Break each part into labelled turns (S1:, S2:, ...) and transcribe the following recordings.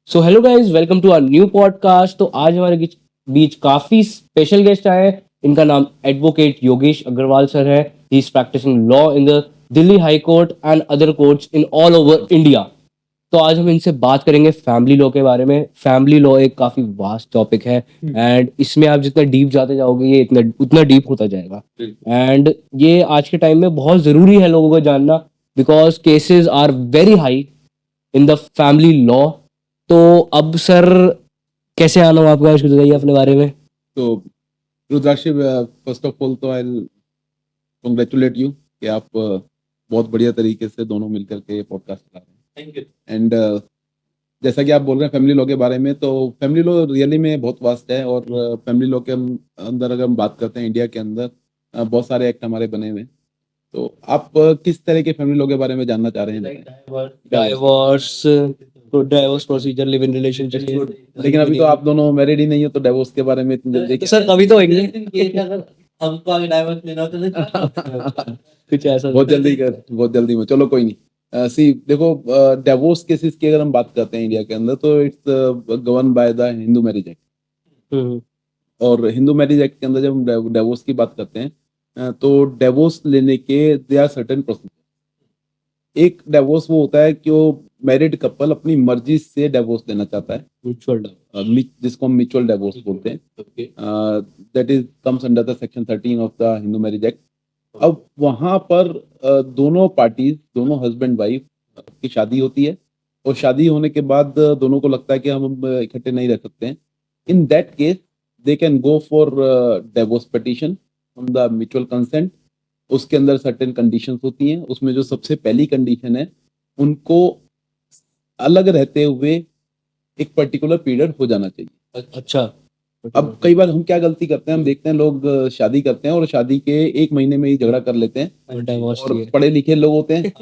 S1: So hello guys, welcome to our new podcast. तो आज हमारे बीच काफी स्पेशल गेस्ट आए हैं। इनका नाम एडवोकेट योगेश अग्रवाल सर है। He is practicing law in the Delhi high court and other courts in all over India. तो आज हम इनसे बात करेंगे फैमिली लॉ के बारे में। फैमिली लॉ एक काफी वास्ट टॉपिक है एंड इसमें आप जितना डीप जाते जाओगे ये इतना उतना डीप होता जाएगा। एंड ये आज के टाइम में बहुत जरूरी है लोगों को जानना, because cases are very high in the family law. तो अब सर, कैसे आना हो आपका, कुछ बताइए अपने बारे में।
S2: तो रुद्राक्षी, फर्स्ट ऑफ ऑल तो आई कंग्रेचुलेट यू कि आप बहुत बढ़िया तरीके से दोनों मिलकर के पॉडकास्ट चला रहे हैं। Thank you. एंड जैसा कि आप बोल रहे हैं फैमिली लॉ के बारे में, तो फैमिली लॉ रियली में बहुत वास्ट है। और फैमिली लॉ के अंदर अगर हम बात करते हैं, इंडिया के अंदर बहुत सारे एक्ट हमारे बने हुए हैं। तो आप किस तरह के फैमिली लॉ के बारे में जानना चाह रहे हैं?
S1: Divorce, divorce procedure, live in relationship.
S2: लेकिन अभी तो आप दोनों मैरिड ही नहीं हो, तो डिवोर्स के बारे में इतनी जल्दी
S1: तो सर कभी तो होंगे।
S3: हमको आगे डाइवर्स लेना होता
S1: कुछ ऐसा
S2: बहुत जल्दी में, चलो कोई नहीं। सी देखो, डिवोर्स केसेस की अगर हम बात करते हैं इंडिया के अंदर, तो it's govern by the Hindu marriage act. और हिंदू मैरिज एक्ट के अंदर जब हम डिवोर्स की बात करते हैं, तो डिवोर्स लेने के दे आर सर्टेन प्रोसीजर। एक डिवोर्स वो होता है कि वो मैरिड कपल अपनी मर्जी से डिवोर्स लेना चाहता है,
S1: म्यूचुअल।
S2: जिसको हम म्यूचुअल डिवोर्स बोलते हैं। That is comes under the section 13 of the Hindu marriage act. अब वहां पर दोनों पार्टीज, दोनों हस्बैंड वाइफ की शादी होती है, और शादी होने के बाद दोनों को लगता है कि हम इकट्ठे नहीं रह सकते हैं। In that case they can go for divorce petition on the mutual consent. उसके अंदर सर्टेन कंडीशंस होती हैं। उसमें जो सबसे पहली कंडीशन है, उनको अलग रहते हुए एक पर्टिकुलर पीरियड हो जाना चाहिए।
S1: अच्छा।
S2: अब कई बार हम क्या गलती करते हैं, हम देखते हैं लोग शादी करते हैं और शादी के एक महीने में ही झगड़ा कर लेते हैं।
S1: डाइवोर्स
S2: और पढ़े लिखे लोग होते हैं,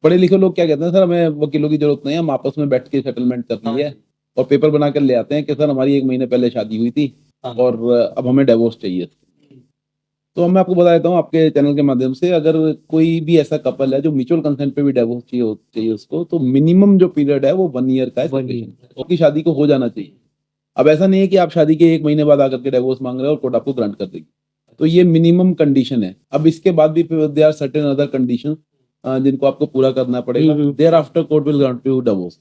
S2: पढ़े लिखे लोग क्या कहते हैं, सर हमें वकीलों की जरूरत नहीं है, हम आपस में बैठ के सेटलमेंट कर लिए है। और पेपर बना कर ले आते हैं कि सर हमारी एक महीने पहले शादी हुई थी और अब हमें डिवोर्स चाहिए। तो मैं आपको बता देता हूँ आपके चैनल के माध्यम से, अगर कोई भी ऐसा कपल है जो म्यूचुअल कंसेंट पे भी डिवोर्स चाहिए उसको, तो मिनिमम जो पीरियड है वो 1 ईयर का है।
S1: 1 year।
S2: उसकी शादी को हो जाना चाहिए। अब ऐसा नहीं है कि आप शादी के एक महीने बाद आकर के डिवोर्स मांग रहे हो और कोर्ट आपको ग्रांट कर देगी। तो ये मिनिमम कंडीशन है। अब इसके बाद भी they are certain other condition जिनको आपको पूरा करना पड़ेगा। Thereafter court will grant you divorce.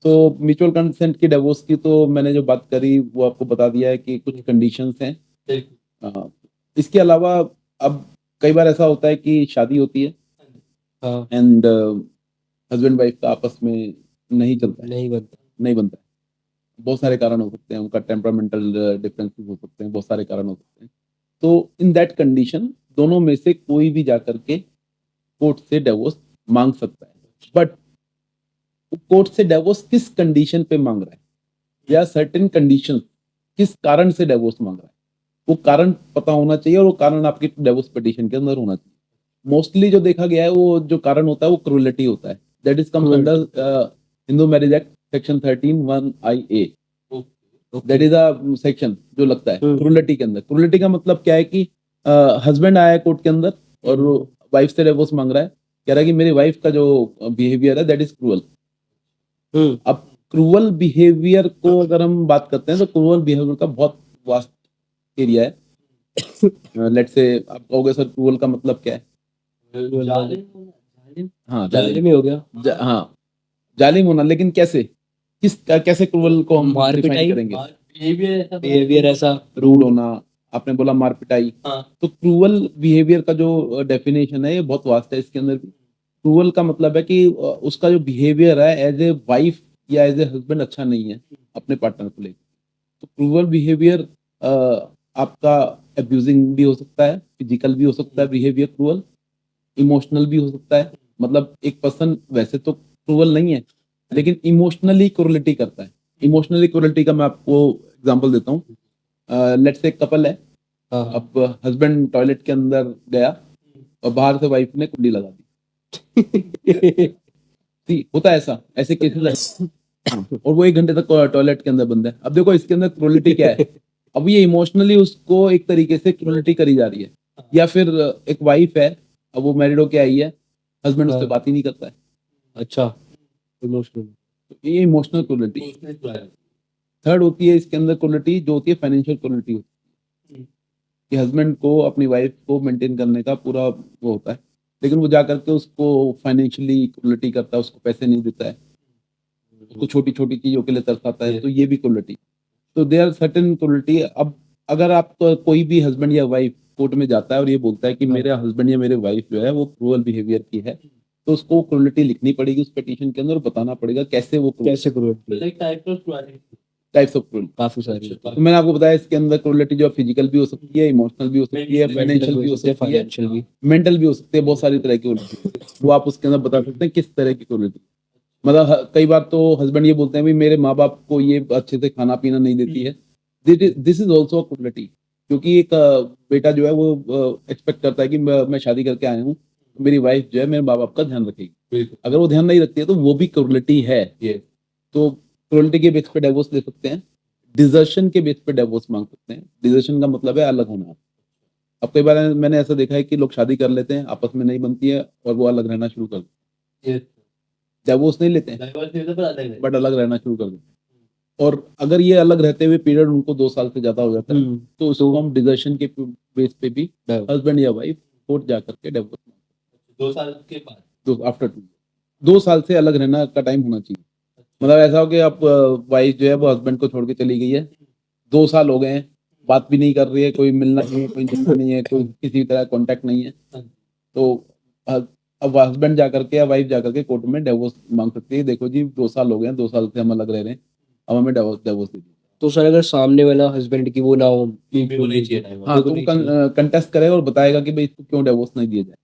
S2: तो म्यूचुअल कंसेंट की डिवोर्स की तो मैंने जो बात करी वो आपको बता दिया है कि कुछ कंडीशंस हैं। इसके अलावा अब कई बार ऐसा होता है कि शादी होती है एंड हस्बैंड वाइफ का आपस में नहीं चलता है, नहीं बनता है। बहुत सारे कारण हो सकते हैं, उनका टेम्परामेंटल डिफरेंसेस हो सकते हैं, बहुत सारे कारण हो सकते हैं। तो इन दैट कंडीशन दोनों में से कोई भी जाकर के कोर्ट से डिवोर्स मांग सकता है। बट कोर्ट से डिवोर्स किस कंडीशन पे मांग रहा है, या सर्टेन कंडीशन किस कारण से डिवोर्स मांग रहा है, वो कारण पता होना चाहिए। और वो कारण आपकी डिवोर्स पिटीशन के अंदर होना चाहिए। मोस्टली जो देखा गया है, वो जो कारण होता है वो क्रूरलिटी होता है। That is comes under Hindu marriage act section 13(1)(IA). That is a section जो लगता है क्रूरलिटी के अंदर। क्रूरलिटी का मतलब क्या है कि हस्बैंड आया है कोर्ट के अंदर और वाइफ से डिवोर्स मांग रहा है, कह रहा है कि मेरी वाइफ का जो बिहेवियर है दैट इज क्रूअल। अब क्रूअल बिहेवियर को अगर हम बात करते हैं, तो क्रूअल बिहेवियर का बहुत वास्ट एरिया है। लेट्स से आप कहोगे सर क्रूअल का मतलब क्या है? हाँ,
S1: जालिम ही हो गया।
S2: हाँ, जालिम होना। लेकिन कैसे, कैसे क्रूअल को हम
S1: मार
S2: डिफाइन
S1: पिटाई,
S2: करेंगे?
S1: बिहेवियर ऐसा
S2: रूड होना, आपने बोला मार पिटाई। तो क्रूअल बिहेवियर का जो डेफिनेशन है ये बहुत वास्ट है। इसके अंदर क्रूअल का मतलब है कि उसका जो बिहेवियर है एज ए वाइफ या एज ए हस्बैंड अच्छा नहीं है अपने पार्टनर को लेकर। तो क्रूअल बिहेवियर आपका अब्यूजिंग भी हो सकता है, फिजिकल भी हो सकता है बिहेवियर क्रूअल, इमोशनल भी हो सकता है। मतलब एक पर्सन वैसे तो क्रूअल नहीं है, लेकिन इमोशनली क्रूरलिटी करता है। इमोशनली क्रूरलिटी का मैं आपको एग्जांपल देता हूँ। लेट्स से एक कपल है। अब हस्बैंड टॉयलेट के अंदर गया और बाहर से वाइफ ने कुंडी लगा दी। होता है ऐसा, ऐसे केसेस है। और वो 1 घंटे तक टॉयलेट के अंदर बंद है। अब देखो इसके अंदर क्रूरलिटी क्या है। अब ये इमोशनली उसको एक तरीके से क्रूरलिटी करी जा रही है। या फिर एक वाइफ है, अब वो मैरिड होके आई है, हस्बैंड उससे बात ही नहीं करता है।
S1: अच्छा, इमोशनल।
S2: ये इमोशनल क्रूरटी। थर्ड होती है इसके अंदर क्रूरटी जो होती है फाइनेंशियल क्रूरटी होती है कि हस्बैंड को अपनी वाइफ को मेंटेन करने का पूरा वो होता है, लेकिन वो जा करके उसको फाइनेंशियली क्रूरटी करता है, उसको पैसे नहीं देता है, उसको छोटी छोटी चीजों के लिए तरसाता है, तो ये भी क्रूरटी। तो दे आर सर्टेन क्रूरटी। अब अगर आप कोई भी हस्बैंड या वाइफ कोर्ट में जाता है और ये बोलता है कि मेरे हस्बैंड या मेरे वाइफ जो है वो क्रूअल बिहेवियर की है, तो उसको क्रूरटी लिखनी पड़ेगी उस पिटीशन के अंदर और बताना पड़ेगा कैसे वो
S1: कैसे क्रूरटी,
S2: टाइप्स ऑफ क्रूरटी।
S1: काफी सारी
S2: तो मैंने आपको बताया इसके अंदर क्रूरटी जो फिजिकल भी हो सकती है, इमोशनल भी हो सकती है, फाइनेंशियल भी हो सकती है,
S1: फाइनेंशियल भी।
S2: मेंटल भी हो सकती है, बहुत सारी तरह की क्रूरटी वो आप उसके अंदर बता सकते हैं किस तरह की क्रूरटी। मतलब कई बार तो हस्बैंड ये बोलते हैं भाई मेरे माँ बाप को ये अच्छे से खाना पीना नहीं देती है, दिस इज ऑल्सो क्रूरटी। क्योंकि एक बेटा जो है वो एक्सपेक्ट करता है कि मैं शादी करके आया हूँ, मेरी वाइफ जो है मेरे माँ बाप का ध्यान रखेगी। अगर वो ध्यान नहीं रखती है तो वो भी क्रूरटी है। तो क्रूरटी के बेस पे डिवोर्स ले सकते हैं, डिजर्शन के बेस पे डिवोर्स मांग सकते हैं। डिजर्शन का मतलब है अलग होना। अब कई बार मैंने ऐसा देखा है कि लोग शादी कर लेते हैं, आपस में नहीं बनती है और वो अलग रहना शुरू कर देते हैं। डिवोर्स नहीं लेते हैं बट अलग रहना शुरू कर देते हैं। और अगर ये अलग रहते हुए पीरियड उनको 2 साल से ज्यादा हो जाता है तो उसको हम डिजर्शन के बेस पे भी हस्बैंड या वाइफ कोर्ट जा करके डिवोर्स
S3: 2 साल के बाद
S2: आफ्टर 2 साल से अलग रहना का टाइम होना चाहिए। मतलब ऐसा हो कि आप वाइफ जो है वो हस्बैंड को छोड़ के चली गई है, 2 साल हो गए हैं, बात भी नहीं कर रही है, कोई मिलना नहीं है, कोई जुलना नहीं है, कोई किसी भी तरह कांटेक्ट नहीं है, तो अब हस्बैंड जा करके या वाइफ जा करके कोर्ट में डिवोर्स मांग सकती है। देखो जी 2 साल हो गए हैं, 2 साल से हम अलग रह रहे हैं, अब हमें डिवोर्स दे दीजिए।
S1: तो सर अगर सामने वाला हस्बैंड की वो ना हो,
S3: मेरे को नहीं चाहिए divorce।
S2: हाँ, तो वो कंटेस्ट करेगा और बताएगा कि भाई इसको क्यों डिवोर्स नहीं दिया जाए।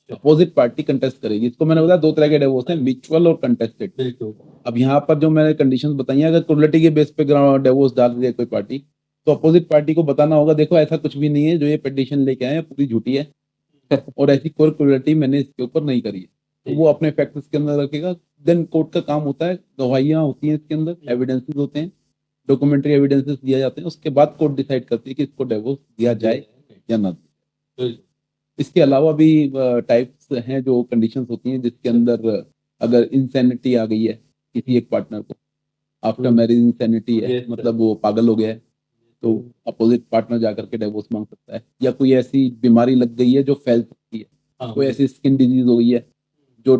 S2: अपोजिट पार्टी कंटेस्ट करेगी। इसको मैंने बताया 2 तरह के डिवोर्स हैं, म्यूचुअल और कंटेस्टेड। अब यहाँ पर जो मैंने कंडीशंस बताई हैं, अगर क्रूरटी के बेस पे डिवोर्स डाल दे कोई पार्टी, तो अपोजिट पार्टी को बताना होगा देखो ऐसा कुछ भी नहीं है, जो ये पिटीशन लेके आए हैं पूरी झूठी है और ऐसी कोई क्रूरटी मैंने इसके ऊपर नहीं करी है। तो वो अपने फैक्ट्स के अंदर रखेगा। देन कोर्ट का काम होता है, गवाहियां होती हैं इसके अंदर, एविडेंसेस होते हैं, डॉक्यूमेंट्री एविडेंसेस दिया जाते हैं, उसके बाद कोर्ट डिसाइड करती है कि इसको डिवोर्स दिया जाए या ना दिया। इसके अलावा भी टाइप्स हैं जो कंडीशंस होती हैं जिसके अंदर अगर इंसैनिटी आ गई है किसी एक पार्टनर को, आफ्टर मैरिज इंसैनिटी है, मतलब वो पागल हो गया है, तो अपोजिट पार्टनर जाकर के डिवोर्स मांग सकता है। या कोई ऐसी बीमारी लग गई है जो फैल सकती है, कोई ऐसी स्किन डिजीज हो गई है जो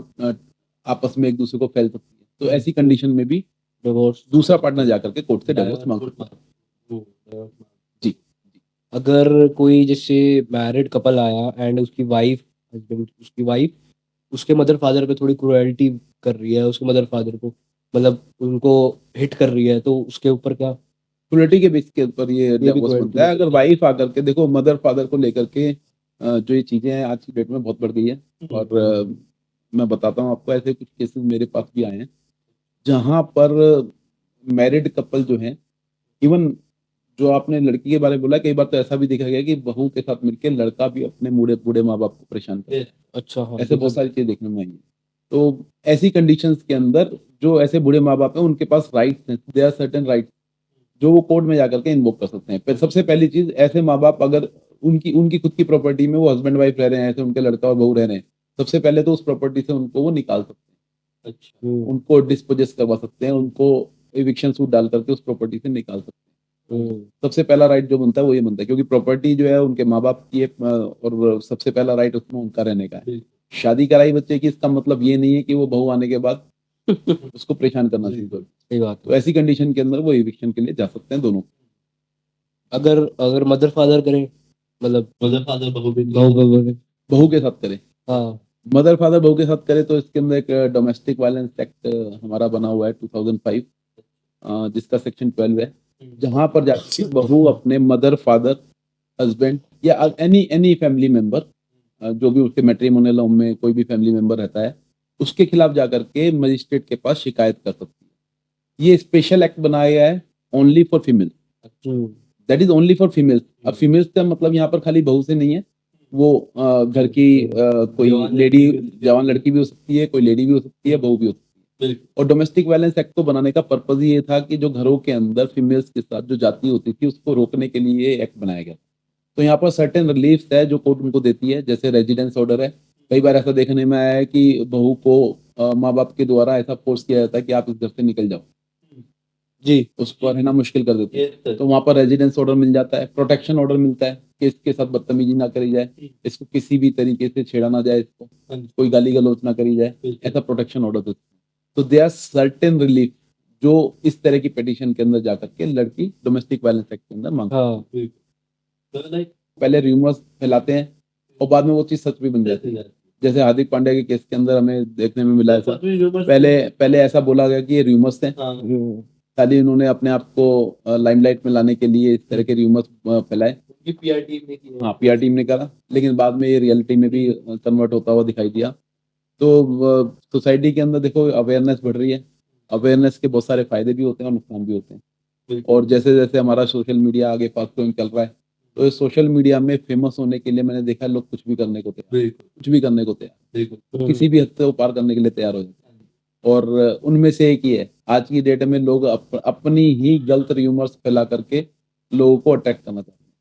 S2: आपस में एक दूसरे को फैल सकती है, तो ऐसी कंडीशन में भी
S1: डिवोर्स
S2: दूसरा पार्टनर जाकर के कोर्ट से डिवोर्स मांग सकता है। जी।
S1: अगर कोई जैसे मैरिड कपल आया एंड उसकी वाइफ, हस्बैंड उसकी वाइफ उसके मदर फादर पे थोड़ी क्रूरलिटी कर रही है, उसके मदर फादर को मतलब उनको हिट कर रही है, तो उसके ऊपर क्या?
S2: क्रूरटी के बेस के ऊपर ये
S1: भी
S2: डिवोर्स
S1: cruelty
S2: बनता है। अगर वाइफ आकर के देखो, मदर फादर को लेकर के जो ये चीजें हैं आज की डेट में बहुत बढ़ गई है। और मैं बताता हूँ आपको, ऐसे कुछ केसेस मेरे पास भी आए हैं जहां पर मैरिड कपल जो है, इवन जो आपने लड़की के बारे में बोला, कई बार तो ऐसा भी देखा गया कि बहू के साथ मिलकर लड़का भी अपने बूढ़े बूढ़े माँ बाप को परेशान करता है।
S1: अच्छा, हाँ,
S2: ऐसे बहुत सारी चीजें देखने में आई हैं। तो ऐसी कंडीशंस के अंदर जो ऐसे बूढ़े माँ बाप हैं उनके पास राइट्स हैं, देयर आर सर्टेन राइट्स जो वो कोर्ट में जाकर के इन्वोक कर सकते हैं। सबसे पहली चीज, ऐसे माँ बाप अगर उनकी उनकी खुद की प्रॉपर्टी में वो हस्बैंड वाइफ रह रहे हैं, ऐसे उनके लड़का और बहू रह रहे हैं, सबसे पहले तो उस प्रॉपर्टी से उनको वो निकाल सकते हैं।
S3: अच्छा
S2: उनको डिस्पोजेस करवा सकते हैं, उनको एविक्शन सूट डाल करके उस प्रॉपर्टी से निकाल सकते हैं। सबसे पहला राइट जो बनता है वो ये बनता है, क्योंकि प्रॉपर्टी जो है उनके माँ बाप की है और सबसे पहला राइट उसमें उनका रहने का है। शादी कराई बच्चे की, इसका मतलब ये नहीं है कि वो बहू आने के बाद उसको परेशान करना शुरू कर।
S1: सही बात
S2: तो ऐसी कंडीशन के अंदर वो एविक्शन के लिए जा सकते हैं दोनों।
S1: अगर अगर मदर फादर करें, मतलब
S3: मदर फादर बहू भी
S2: बहू के साथ करें,
S1: हाँ,
S2: मदर फादर बहू के साथ करे, तो इसके अंदर एक डोमेस्टिक वायलेंस एक्ट हमारा बना हुआ है 2005, जिसका सेक्शन 12 है, जहां पर जाके बहू अपने मदर फादर हस्बैंड या एनी फैमिली मेंबर, जो भी उसके मैट्रिमोनियल होम में कोई भी फैमिली मेंबर रहता है, उसके खिलाफ जाकर के मजिस्ट्रेट के पास शिकायत कर सकती है। ये स्पेशल एक्ट बनाया गया है only for female, that is only for females. अब फीमेल्स का मतलब यहाँ पर खाली बहू से नहीं है, वो घर की कोई लेडी, जवान लड़की भी हो सकती है, कोई लेडी भी हो सकती है, बहू भी हो सकती है। और डोमेस्टिक वायलेंस एक्ट को बनाने का पर्पज ये था कि जो घरों के अंदर फीमेल्स के साथ जो जाती होती थी उसको रोकने के लिए ये एक्ट बनाया गया। तो यहाँ पर सर्टेन रिलीफ्स है जो कोर्ट उनको देती है, जैसे रेजिडेंस ऑर्डर है, कई बार ऐसा देखने में आया है कि बहू को माँ बाप के द्वारा ऐसा फोर्स किया जाता है कि आप इस घर से निकल जाओ,
S1: जी
S2: उसको रहना मुश्किल कर देते हैं।
S3: Yes, sir.
S2: तो वहां पर रेजिडेंस ऑर्डर मिल जाता है, प्रोटेक्शन ऑर्डर मिलता है कि इसके साथ बदतमीजी ना करी जाए, इसको किसी भी तरीके से छेड़ा ना जाए, इसको
S3: हाँ जी,
S2: कोई गाली गलौज ना करी जाए,
S3: बिल्कुल।
S2: ऐसा प्रोटेक्शन ऑर्डर देते हैं। तो दे आर सर्टेन रिलीफ जो इस तरह की पिटीशन के अंदर जाकर के लड़की डोमेस्टिक वायलेंस एक्ट के अंदर मांगती है।
S1: हाँ
S3: बिल्कुल। तो like,
S2: पहले रूमर्स फैलाते हैं और बाद में वो चीज सच भी बन जाती है। जैसे हार्दिक पांड्या के केस के अंदर हमें देखने में मिला है सर, पहले ऐसा बोला गया कि ये रूमर्स थे,
S3: हाँ,
S2: खाली उन्होंने अपने आप को लाइमलाइट में लाने के लिए इस तरह के रूमर्स फैलाए।
S3: उनकी पीआर टीम ने की है।
S2: हाँ, पीआर टीम ने करा, लेकिन बाद में ये रियलिटी में भी कन्वर्ट होता हुआ दिखाई दिया। तो सोसाइटी के अंदर देखो अवेयरनेस बढ़ रही है, अवेयरनेस के बहुत सारे फायदे भी होते हैं और नुकसान भी होते हैं।
S3: बिल्कुल।
S2: और जैसे जैसे हमारा सोशल मीडिया आगे फास्ट ग्रोइंग चल रहा है, तो इस सोशल मीडिया में फेमस होने के लिए मैंने देखा है लोग कुछ भी करने को तैयार,
S3: बिल्कुल
S2: कुछ भी करने को तैयार,
S3: बिल्कुल।
S2: किसी भी हद से वो पार करने के लिए तैयार हो जाते हैं। और उनमें से एक ही है, आज की डेट में लोग अपनी ही गलत र्यूमर्स फैला करके लोगों को अट्रैक्ट करना चाहते हैं।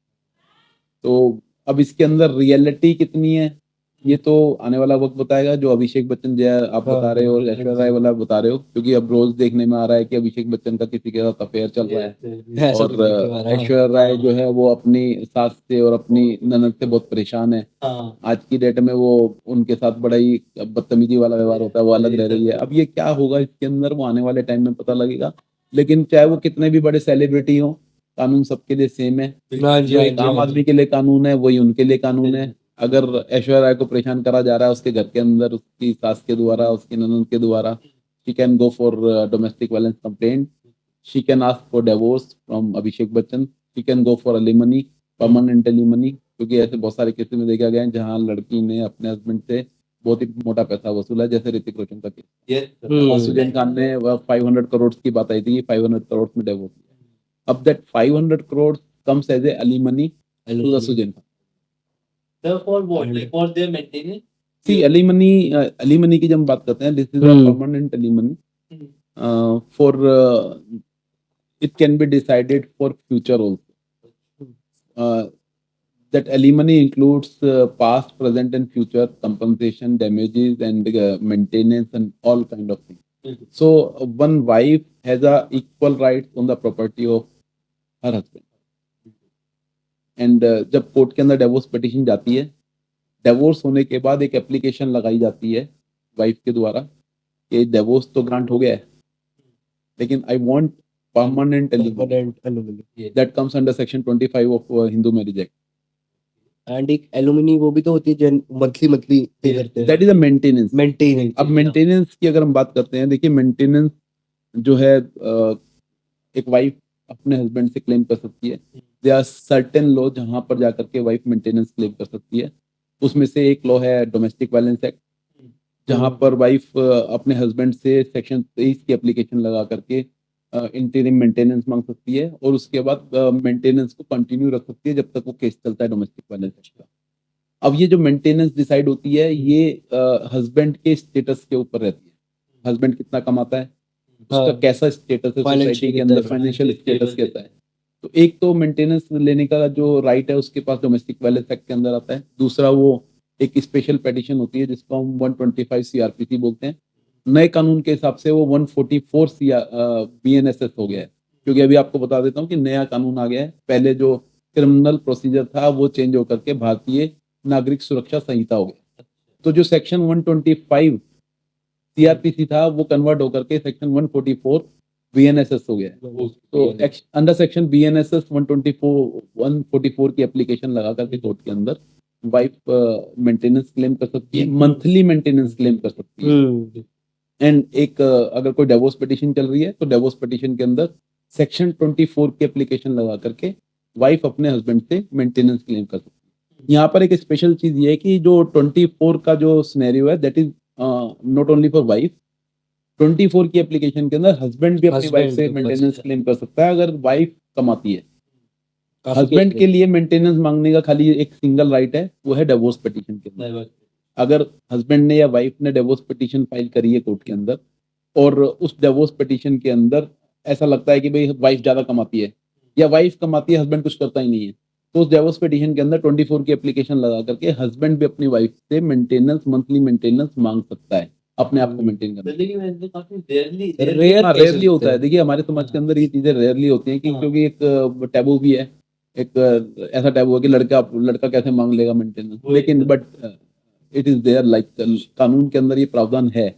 S2: तो अब इसके अंदर रियलिटी कितनी है ये तो आने वाला वक्त बताएगा। जो अभिषेक बच्चन जय आप
S1: हाँ,
S2: बता रहे हो और ऐश्वर्या राय वाला बता रहे हो, क्योंकि अब रोज देखने में आ रहा है कि अभिषेक बच्चन का किसी के साथ अफेयर चल रहा है
S1: ऐसा
S2: और
S1: तो देखने में आ रहा है।
S2: ऐश्वर्या राय जो है वो अपनी सास से और अपनी ननद से बहुत परेशान है।
S3: हाँ,
S2: आज की डेट में वो उनके साथ बड़ा ही बदतमीजी वाला व्यवहार होता है, वो अलग रह रही है। अब ये क्या होगा इसके अंदर वो आने वाले टाइम में पता लगेगा। लेकिन चाहे वो कितने भी बड़े सेलिब्रिटी हो, कानून सबके लिए सेम है।
S1: हाँ जी,
S2: जो
S1: हाँ
S2: एक
S1: जी,
S2: आम
S1: हाँ जी।
S2: आदमी के लिए कानून है वही उनके लिए कानून है। अगर ऐश्वर्या राय को परेशान करा जा रहा है उसके घर के अंदर उसकी सास के द्वारा, उसकी ननद के द्वारा, she can go for domestic violence complaint, she can ask for divorce from Abhishek Bachchan, she can go for alimony, permanent alimony, क्योंकि ऐसे बहुत सारे केसेस में देखा गया है जहाँ लड़की ने अपने हस्बैंड से बहुत ही मोटा पैसा वसूला, जैसे ऋतिक रोशन का केस।
S3: yes, sir.
S1: हम्म।
S2: और सुजैन खान ने 500 करोड़ की बात आई थी, 500 करोड़ में डिवोर्स। अब that 500 crore comes as a alimony to the Sussanne Khan.
S3: Sir, for what? Like for their maintenance?
S2: See alimony की जब हम बात करते हैं, this is a permanent alimony for it can be decided for future also. That alimony includes past, present, and future compensation, damages, and maintenance, and all kind of things.
S3: Mhm.
S2: So one wife has a equal rights on the property of her husband. And जब court के अंदर divorce petition जाती है, divorce होने के बाद एक application लगाई जाती है वाइफ के द्वारा कि डिवोर्स तो ग्रांट हो गया है, लेकिन I want permanent alimony. That comes under section 25 of Hindu Marriage Act.
S1: And एक एलुमिनी वो भी तो होती है मंथली पे करते हैं,
S2: That is a maintenance.
S1: Maintenance.
S2: अब मेंटेनेंस की अगर हम बात करते हैं, देखिए मेंटेनेंस जो है एक वाइफ अपने हस्बैंड से क्लेम कर सकती है। देयर आर सर्टेन लॉ जहां पर जाकर के वाइफ मेंटेनेंस क्लेम कर सकती है। उसमें से एक लॉ है डोमेस्टिक वायलेंस एक्ट, जहां पर वाइफ अपने हस्बैंड से सेक्शन 23 की एप्लीकेशन लगा करके इंटीरियम मेंटेनेंस मांग सकती है और उसके बाद मेंटेनेंस को कंटिन्यू रख सकती है जब तक वो केस चलता है डोमेस्टिक वायलेंस का। अब ये जो मेंटेनेंस डिसाइड होती है ये हस्बैंड के स्टेटस के ऊपर रहती है। हस्बैंड कितना कमाता है, उसका
S1: हाँ।
S2: कैसा स्टेटस है सोसाइटी के अंदर, फाइनेंशियल स्टेटस कैसा है। तो एक तो मेंटेनेंस लेने का जो राइट है उसके पास डोमेस्टिक वायलेंस एक्ट के अंदर आता है। दूसरा वो एक स्पेशल पेटिशन होती है जिसको हम 125 सीआरपीसी बोलते हैं। नए कानून के हिसाब से वो 144 बीएनएसएस हो गया है, क्योंकि अभी आपको बता देता हूँ कि नया कानून आ गया है। पहले जो क्रिमिनल प्रोसीजर था वो चेंज होकर के भारतीय नागरिक सुरक्षा संहिता हो गया। तो जो सेक्शन 125 सीआरपीसी था वो कन्वर्ट होकर के सेक्शन 144 बीएनएसएस हो गया है। तो अंडर सेक्शन बीएनएसएस 144 की एप्लीकेशन लगा करके कोर्ट के अंदर वाइफ मेंटेनेंस क्लेम कर सकती है, मंथली मेंटेनेंस क्लेम कर सकती है। एंड एक अगर कोई डिवोर्स पिटीशन चल रही है तो डिवोर्स पिटीशन के अंदर सेक्शन 24 की एप्लीकेशन लगा करके वाइफ अपने हस्बैंड से मेंटेनेंस क्लेम कर सकती है। यहाँ पर एक स्पेशल चीज ये है कि जो 24 का जो सिनेरियो है that is not only for wife. 24 की एप्लीकेशन के अंदर हस्बैंड भी अपनी वाइफ से मेंटेनेंस क्लेम कर सकता है अगर वाइफ कमाती है। हस्बैंड के लिए मेंटेनेंस मांगने का खाली एक सिंगल राइट है, वो है डिवोर्स पिटीशन के अंदर। अगर हस्बैंड ने या वाइफ ने डिवोर्स पिटीशन फाइल करी है कोर्ट के अंदर और उस डिवोर्स पिटीशन के अंदर ऐसा लगता है कि भाई वाइफ ज्यादा कमाती है या वाइफ कमाती है हस्बैंड कुछ करता ही नहीं है, तो उस डिवोर्स पिटीशन के अंदर 24 की एप्लीकेशन लगा करके हस्बैंड भी अपनी वाइफ से मेंटेनेंस, मंथली मेंटेनेंस मांग सकता है अपने आप को मेंटेन करने के लिए।
S3: लेकिन मैंने काफी रेयरली
S1: रेयर
S2: हाँ, रेयरली होता है। देखिए हमारे समाज के अंदर ये चीजें रेयरली होती हैं
S3: हाँ।
S2: क्योंकि एक टैबू भी है, एक ऐसा टैबू है कि लड़का कैसे मांग लेगा मेंटेनेंस,
S3: वही
S2: लेकिन
S3: तो।
S2: But it is there, like कानून के अंदर ये प्रावधान है।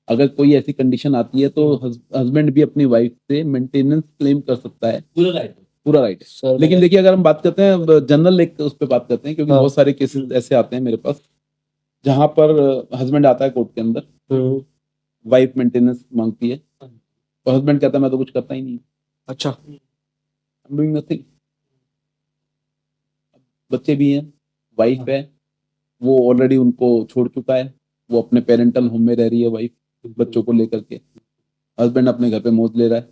S2: अगर कोई ऐसी कंडीशन आती है तो हस्बैंड भी अपनी वाइफ से मेंटेनेंस क्लेम कर सकता है,
S3: पूरा राइट
S2: पूरा राइट है।
S1: सर
S2: लेकिन देखिए अगर हम बात करते हैं जनरल, एक उस पर बात करते हैं क्योंकि
S1: हाँ।
S2: बहुत सारे केसेस ऐसे आते हैं मेरे पास जहां पर हस्बैंड आता है कोर्ट के अंदर,
S1: हम्म,
S2: वाइफ मेंटेनेंस मांगती है और हस्बैंड कहता है मैं तो कुछ करता ही नहीं,
S1: अच्छा
S2: डूइंग नथिंग। बच्चे भी हैं, वाइफ है, वो ऑलरेडी उनको छोड़ चुका है, वो अपने पेरेंटल होम में रह रही है वाइफ बच्चों को लेकर के, हस्बैंड अपने घर पे मौज ले रहा है।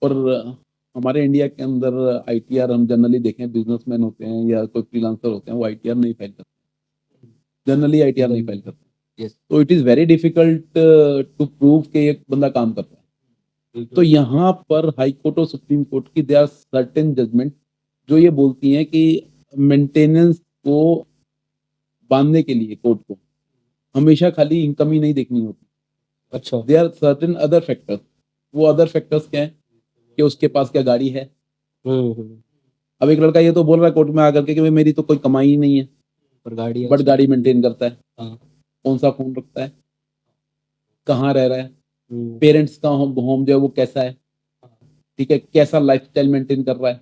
S2: और हमारे इंडिया के अंदर आईटीआर हम जनरली देखें, बिजनेसमैन होते हैं या कोई फ्रीलांसर होते हैं, वो आईटीआर नहीं फाइल करते, जनरली आईटीआर नहीं फाइल करते।
S1: Yes.
S2: तो it is very difficult to prove कि एक बंदा काम कर रहा है। तो यहाँ पर हाई कोर्ट और सुप्रीम कोर्ट की दे आर सर्टेन जजमेंट जो ये बोलती हैं कि मेंटेनेंस को बांधने के लिए कोर्ट को हमेशा खाली इनकम ही नहीं देखनी होती,
S1: अच्छा
S2: they are certain other factors. वो अदर फैक्टर्स क्या है कि उसके पास क्या गाड़ी है।
S1: हम्म,
S2: अब एक लड़का ये तो बोल रहा है कोर्ट में आकर के कि भाई मेरी तो कोई कमाई ही नहीं है,
S1: और गाड़ी है
S2: बट गाड़ी मेंटेन करता है,
S1: हाँ।
S2: कौन सा फोन रखता है, कहाँ रह रहा है,
S1: हम्म,
S2: पेरेंट्स का होम जो है वो कैसा है, ठीक है, कैसा लाइफस्टाइल मेंटेन कर रहा है।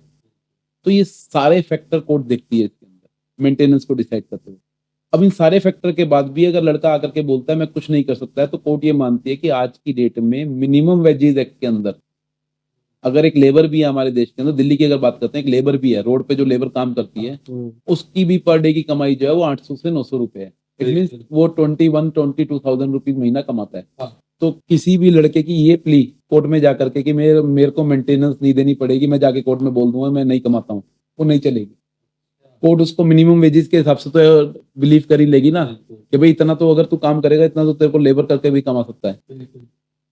S2: तो ये सारे फैक्टर कोर्ट देखती है इसके अंदर मेंटेनेंस को डिसाइड करते हुए। अब इन सारे फैक्टर के बाद भी अगर लड़का आकर के बोलता है मैं कुछ नहीं कर सकता है, तो कोर्ट ये मानती है कि आज की डेट में मिनिमम वेजेस एक्ट के अंदर अगर एक लेबर भी है हमारे देश के अंदर, दिल्ली की अगर बात करते हैं, एक लेबर भी है, रोड पे जो लेबर काम करती है, उसकी भी पर डे की कमाई जो है वो 800 से 900 रुपए है। इट मीन वो 22,000 रुपीज महीना कमाता है।
S3: हाँ।
S2: तो किसी भी लड़के की ये प्ली कोर्ट में जाकर के कि मेरे को मेंटेनेंस नहीं देनी पड़ेगी, मैं जाके कोर्ट में बोल दूंगा मैं नहीं कमाता हूँ, वो नहीं चलेगी। कोर्ट उसको मिनिमम वेजेस के हिसाब से तो बिलीव कर ही लेगी ना कि भाई इतना तो अगर तू काम करेगा, इतना तो तेरे को लेबर करके भी कमा सकता है।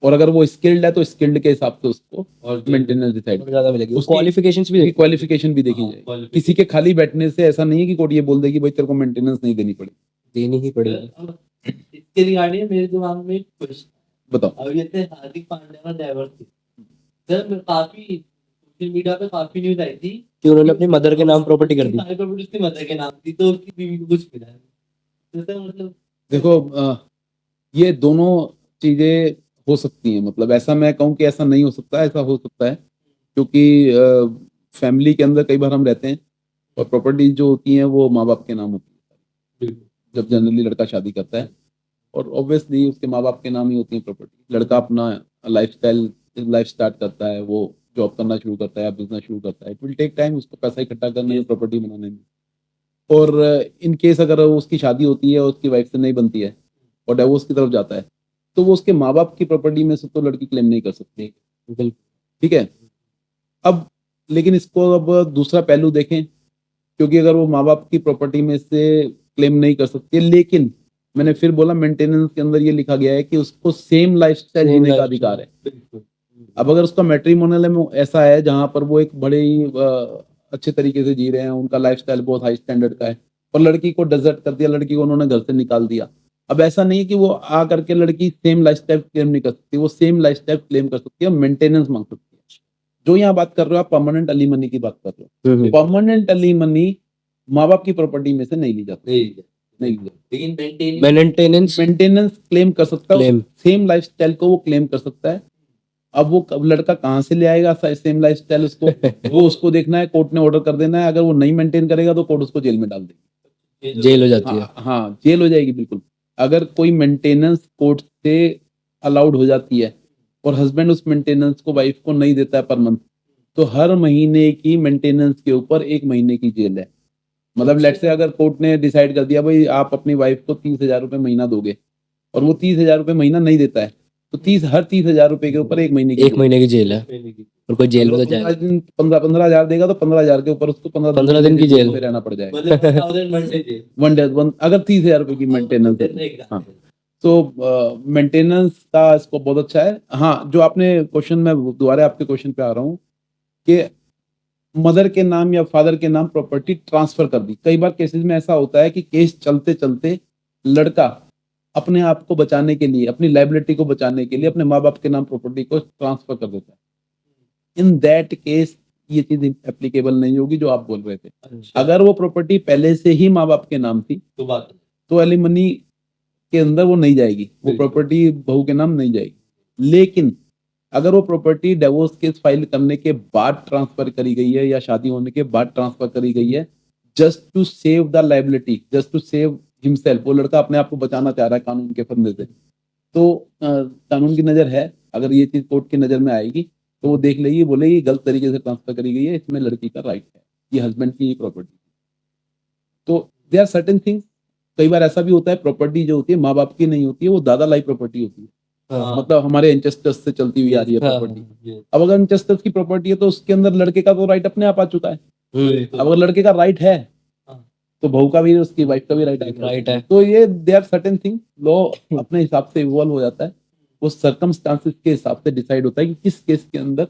S2: और अगर वो स्किल्ड है तो स्किल्ड के हिसाब से उसको मेंटेनेंस डिसाइड,
S1: ज्यादा मिलेगी,
S2: उसकी
S1: क्वालिफिकेशंस भी
S2: क्वालिफिकेशन भी देखी जाएगी। किसी के खाली बैठने से ऐसा नहीं है कि कोर्ट ये बोल देगी भाई तेरे को मेंटेनेंस नहीं देनी पड़ेगी।
S1: देनी ही पड़ेगी।
S3: इसके रिगार्डिंग मेरे दिमाग में एक क्वेश्चन,
S2: बताओ।
S3: अब ये थे हार्दिक पांड्या का डाइवर्स थी सर, मैं काफी सोशल मीडिया पे काफी न्यूज आई थी
S1: कि उन्होंने अपनी मदर के नाम प्रॉपर्टी कर दी।
S3: सारी प्रॉपर्टी उसकी मदर के नाम थी, तो उसकी बीवी को कुछ मिला नहीं। तो सर मतलब
S2: देखो ये दोनों चीजें हो सकती हैं, मतलब ऐसा मैं कहूँ कि ऐसा नहीं हो सकता, ऐसा हो सकता है क्योंकि फैमिली के अंदर कई बार हम रहते हैं और प्रॉपर्टी जो होती है वो माँ बाप के नाम होती है जब जनरली लड़का शादी करता है, और ऑब्वियसली उसके माँ बाप के नाम ही होती है प्रॉपर्टी। लड़का अपना लाइफ स्टार्ट करता है, वो जॉब करना शुरू करता है या बिजनेस शुरू करता है, इट विल टेक टाइम उसको पैसा इकट्ठा करने में, प्रॉपर्टी बनाने में। और इन केस अगर उसकी शादी होती है और उसकी वाइफ से नहीं बनती है और डिवोर्स की तरफ जाता है, तो वो उसके माँ बाप की प्रॉपर्टी में से तो लड़की क्लेम नहीं कर सकती।
S1: बिल्कुल
S2: ठीक है। अब लेकिन इसको अब दूसरा पहलू देखें, क्योंकि अगर वो माँ बाप की प्रॉपर्टी में से क्लेम नहीं कर सकती है, लेकिन मैंने फिर बोला मेंटेनेंस के अंदर ये लिखा गया है कि उसको सेम लाइफस्टाइल
S1: Same
S2: जीने का
S1: lifestyle।
S2: अधिकार है। अब अगर उसका मैट्रिमोनियल में ऐसा है जहां पर वो एक बड़े ही अच्छे तरीके से जी रहे हैं, उनका लाइफस्टाइल बहुत हाई स्टैंडर्ड का है, और लड़की को डेजर्ट कर दिया, लड़की को उन्होंने घर से निकाल दिया। अब ऐसा नहीं कि वो आ करके लड़की सेम लाइफस्टाइल क्लेम नहीं कर सकती, वो सेम लाइफस्टाइल क्लेम कर सकती है, मेंटेनेंस मांग सकती है। जो यहाँ बात कर रहे हो आप परमानेंट अलीमनी की बात कर रहे हो, परमानेंट अलीमनी माँ बाप की प्रॉपर्टी में से नहीं ली जाती, नहीं ली जाती।
S3: लेकिन
S1: मेंटेनेंस
S2: मेंटेनेंस क्लेम कर सकता है,
S1: Claim।
S2: सेम लाइफस्टाइल को वो क्लेम कर सकता है। अब वो लड़का कहाँ से ले आएगा सेम लाइफस्टाइल उसको, वो उसको देखना है, कोर्ट ने ऑर्डर कर देना है। अगर वो नहीं मेंटेन करेगा तो कोर्ट उसको जेल में डाल देगी,
S1: जेल हो जाती है।
S2: हाँ जेल हो जाएगी बिल्कुल। अगर कोई मेंटेनेंस कोर्ट से अलाउड हो जाती है और हस्बैंड उस मेंटेनेंस को वाइफ को नहीं देता है पर मंथ, तो हर महीने की मेंटेनेंस के ऊपर 1 महीने की जेल है। मतलब लेट से अगर कोर्ट ने डिसाइड कर दिया भाई आप अपनी वाइफ को 30,000 रुपए महीना दोगे और वो 30,000 रुपए महीना नहीं देता है, तो हर 30,000 रुपए के ऊपर 1 महीने की
S1: 1 महीने की जेल है, और कोई जेल में तो जाए
S2: 15,000 देगा तो 15,000 के ऊपर उसको
S1: 15 दिन की जेल
S2: में रहना पड़ जाएगा।
S3: मतलब
S2: वन डे अगर 30,000 रुपए की मेंटेनेंस है। हाँ, तो मेंटेनेंस का इसको बहुत अच्छा है। हाँ, जो आपने क्वेश्चन, मैं दोबारा आपके क्वेश्चन पे आ रहा हूँ कि मदर के नाम या फादर के नाम प्रॉपर्टी ट्रांसफर कर दी। कई बार केसेस में ऐसा होता है कि केस चलते चलते लड़का अपने आप को बचाने के लिए, अपनी लाइबिलिटी को बचाने के लिए अपने माँ बाप के नाम प्रॉपर्टी को ट्रांसफर कर देता है। इन दैट केस ये चीज एप्लीकेबल नहीं होगी जो आप बोल रहे थे।
S3: अच्छा
S2: अगर वो प्रॉपर्टी पहले से ही माँ बाप के नाम थी
S3: तो बात
S2: तो एलिमनी के अंदर वो नहीं जाएगी, वो
S3: बिल्कुल।
S2: प्रॉपर्टी बहू के नाम नहीं जाएगी। लेकिन अगर वो प्रॉपर्टी डिवोर्स केस फाइल करने के बाद ट्रांसफर करी गई है या शादी होने के बाद ट्रांसफर करी गई है, just to save the liability, just to save himself, वो लड़का अपने आप को बचाना चाह रहा है कानून के फंदे से, तो कानून की नजर है। अगर ये चीज कोर्ट की नजर में आएगी तो वो देख लेगी, बोलेगी गलत तरीके से ट्रांसफर करी गई है, इसमें लड़की का राइट है, ये हस्बैंड की प्रॉपर्टी। तो दे आर सर्टेन थिंग्स। कई बार ऐसा भी होता है प्रॉपर्टी जो होती है माँ बाप की नहीं होती है, वो दादा लाई प्रॉपर्टी होती है।
S1: हाँ,
S2: मतलब हमारे एंचेस्टर्स से चलती हुई आ रही है
S1: हाँ,
S2: प्रॉपर्टी। अब अगर एंचेस्टर्स की प्रॉपर्टी है तो उसके अंदर लड़के का तो राइट अपने आप आ चुका है।
S1: हम्म,
S2: अब अगर लड़के का राइट है
S3: हाँ।
S2: तो बहू का भी, उसकी वाइफ का भी राइट है।
S1: राइट है।
S2: तो ये they are certain thing, law अपने हिसाब से इवॉल्व हो जाता है, वो सर्कमस्टांसेस के हिसाब से डिसाइड होता है कि किस केस के अंदर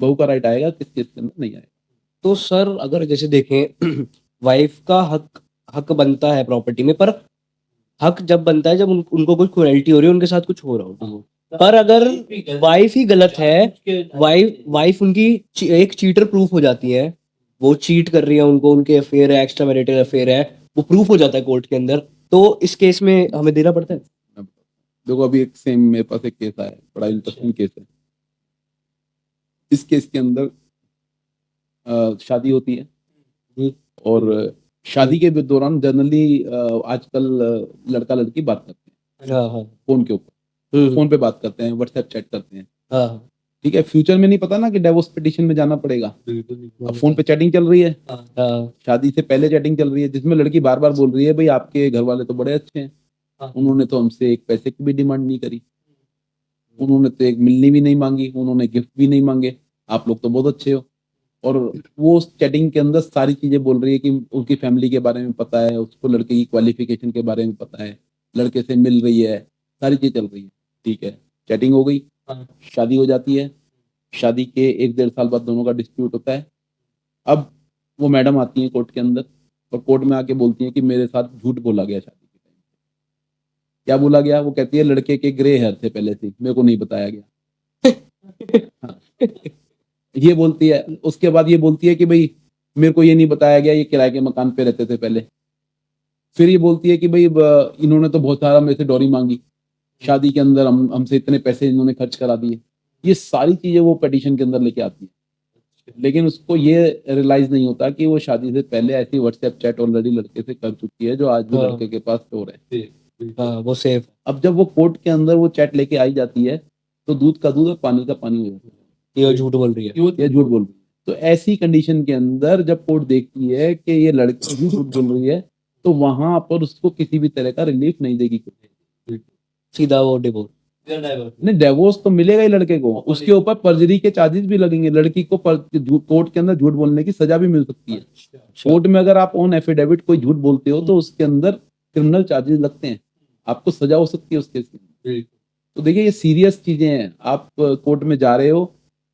S2: बहू का राइट आएगा, किस केस के अंदर नहीं आएगा।
S1: तो सर अगर जैसे देखें वाइफ का हक बनता है प्रॉपर्टी में, पर हक जब बनता है जब उनको कुछ क्रुएल्टी हो रही है, उनके साथ कुछ हो रहा हो। पर अगर वाइफ ही गलत है, वाइफ उनकी एक चीटर प्रूफ हो जाती है, वो चीट कर रही है उनको, उनके अफेयर है, एक्स्ट्रा मैरिटल अफेयर है, वो प्रूफ हो जाता है कोर्ट के अंदर, तो इस केस में हमें देना पड़ता है।
S2: देखो अभी एक सेम मेरे पास एक केस आया है, बड़ा इंटरेस्टिंग केस है। इस केस के अंदर शादी होती है और शादी के दौरान जनरली आजकल लड़का लड़की बात करते हैं
S1: हाँ हाँ
S2: फोन के ऊपर, फोन पे बात करते हैं, व्हाट्सएप चैट करते हैं।
S1: हाँ
S2: ठीक है, फ्यूचर में नहीं पता ना कि डिवोर्स पिटीशन में जाना पड़ेगा। अब फोन पे चैटिंग चल रही है,
S1: हाँ
S2: शादी से पहले चैटिंग चल रही है, जिसमें लड़की बार बार बोल रही है भाई आपके घर वाले तो बड़े अच्छे हैं, उन्होंने तो हमसे एक पैसे की भी डिमांड नहीं करी, उन्होंने तो एक मिलनी भी नहीं मांगी, उन्होंने गिफ्ट भी नहीं मांगे, आप लोग तो बहुत अच्छे हो। और वो उस चैटिंग के अंदर सारी चीजें बोल रही है कि उनकी फैमिली के बारे में पता है, उसको लड़के की क्वालिफिकेशन के बारे में पता है, लड़के से मिल रही है, सारी चीज चल रही है। ठीक है, चैटिंग हो गई, शादी हो जाती है। शादी के 1-1.5 साल बाद दोनों का डिस्प्यूट होता है। अब वो मैडम आती है कोर्ट के अंदर और कोर्ट में आके बोलती है कि मेरे साथ झूठ बोला गया शादी के टाइम। क्या बोला गया? वो कहती है लड़के के ग्रे हेयर थे पहले से, मेरे को नहीं बताया गया। हाँ, ये बोलती है। उसके बाद ये बोलती है कि भाई मेरे को ये नहीं बताया गया, ये किराए के मकान पे रहते थे पहले। फिर ये बोलती है कि भाई इन्होंने तो बहुत सारा मेरे से डॉरी मांगी, शादी के अंदर हमसे इतने पैसे इन्होंने खर्च करा दिए। ये सारी चीजें वो पिटीशन के अंदर लेके आती है, लेकिन उसको ये रियलाइज नहीं होता कि वो शादी से पहले ऐसी व्हाट्सएप चैट ऑलरेडी लड़के से कर चुकी है जो आज भी
S1: हाँ।
S2: लड़के के पास स्टोर है।
S1: हाँ वो सेफ।
S2: अब जब वो कोर्ट के अंदर वो चैट लेके आई जाती है तो दूध का दूध और पानी का पानी हो जाता है,
S1: ये झूठ बोल रही है।
S2: ये झूठ बोल रही है। तो ऐसी कंडीशन के अंदर जब कोर्ट देखती है कि ये लड़की भी झूठ बोल रही है तो वहां पर उसको किसी भी तरह का रिलीफ नहीं देगी,
S1: सीधा वो डिवोर्स।
S2: नहीं डिवोर्स तो मिलेगा ही लड़के को, उसके ऊपर पर्जरी के चार्जेस भी लगेंगे, लड़की को कोर्ट के अंदर झूठ बोलने की सजा भी मिल सकती है। कोर्ट में अगर आप ऑन एफिडेविट कोई झूठ बोलते हो तो उसके अंदर क्रिमिनल चार्जेस लगते हैं, आपको सजा हो सकती है उस केस में। तो देखिए ये सीरियस चीजें हैं। आप कोर्ट में जा रहे हो,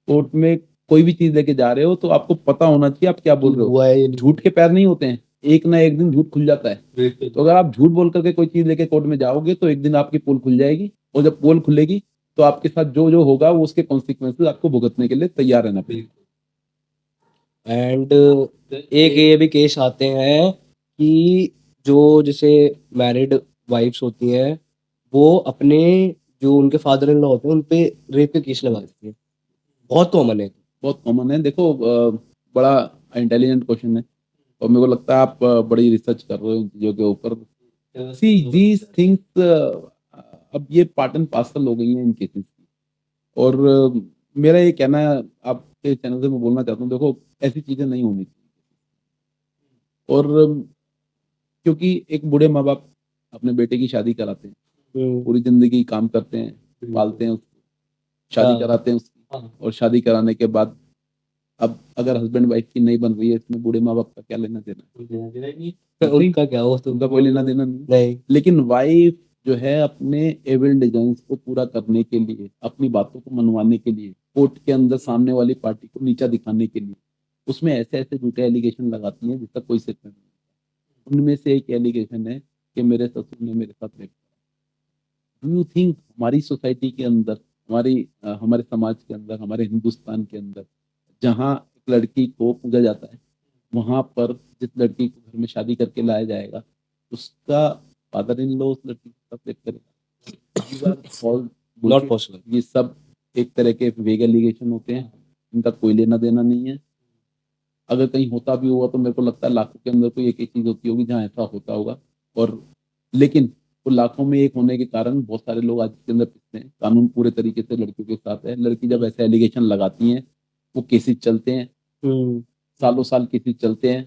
S2: कोर्ट में कोई भी चीज लेके जा रहे हो तो आपको पता होना चाहिए आप क्या बोल रहे हो।
S1: हुआ है ये नहीं।
S2: झूठ के पैर नहीं होते हैं, एक ना एक दिन झूठ खुल जाता है। तो अगर आप झूठ बोल करके कोई चीज लेके कोर्ट में जाओगे तो एक दिन आपकी पोल खुल जाएगी, और जब पोल खुलेगी तो आपके साथ जो जो होगा वो उसके कॉन्सिक्वेंसेस आपको भुगतने के लिए तैयार रहना पड़ेगा।
S1: एंड एक ये भी केस आते हैं कि जो जैसे मैरिड वाइफ्स होती हैं वो अपने जो उनके फादर इन लॉ होते हैं उन पे रेप के केस लगा देती है, बहुत कॉमन है।
S2: बहुत कॉमन है। देखो बड़ा इंटेलिजेंट क्वेश्चन है और मेरे को लगता है आप बड़ी रिसर्च कर रहे हो इन चीजों के ऊपर। सी दीज थिंग्स अब ये पार्ट एंड पार्सल हो गई हैं इन केसेस की। और मेरा ये कहना है आपके चैनल से मैं बोलना चाहता हूँ, देखो ऐसी चीजें नहीं होनी चाहिए। और क्योंकि एक बूढ़े माँ बाप अपने बेटे की शादी कराते हैं, पूरी जिंदगी काम करते हैं, पालते हैं उसको, शादी
S1: हाँ।
S2: कराते हैं उसकी, और शादी कराने के बाद अब अगर हस्बैंड वाइफ की नहीं बन रही है, इसमें बूढ़े माँ बाप का क्या लेना देना?
S1: उनका क्या हो तो
S2: उनका कोई लेना देना नहीं।
S1: नहीं।
S2: लेकिन वाइफ जो है अपने एविल डिजाइन्स को पूरा करने के लिए, अपनी बातों को मनवाने के लिए, कोर्ट के अंदर सामने वाली पार्टी को नीचा दिखाने के लिए उसमें ऐसे ऐसे झूठे एलिगेशन लगाती हैं जिसका कोई सच नहीं। उनमें से एक एलिगेशन है कि मेरे ससुर ने मेरे साथ रेप किया। डू यू थिंक हमारी सोसाइटी के अंदर, हमारे समाज के अंदर, हमारे हिंदुस्तान के अंदर जहाँ एक लड़की को पूजा जाता है, वहां पर जिस लड़की को घर में शादी करके लाया जाएगा उसका फादर इन लॉ उस लड़की के साथ रेप करेगा? These are all
S1: not
S2: bullshit.
S1: Possible.
S2: ये सब एक तरह के वेग एलिगेशन होते हैं, इनका कोई लेना देना नहीं है। अगर कहीं होता भी होगा तो मेरे को लगता है लाखों के अंदर कोई एक ही चीज होती होगी जहाँ ऐसा होता होगा। और लेकिन वो लाखों में एक होने के कारण बहुत सारे लोग आज के अंदर पिसते हैं। कानून पूरे तरीके से लड़कियों के साथ है। लड़की जब ऐसे एलिगेशन लगाती हैं वो केसेस चलते हैं, सालों साल केसेस चलते हैं।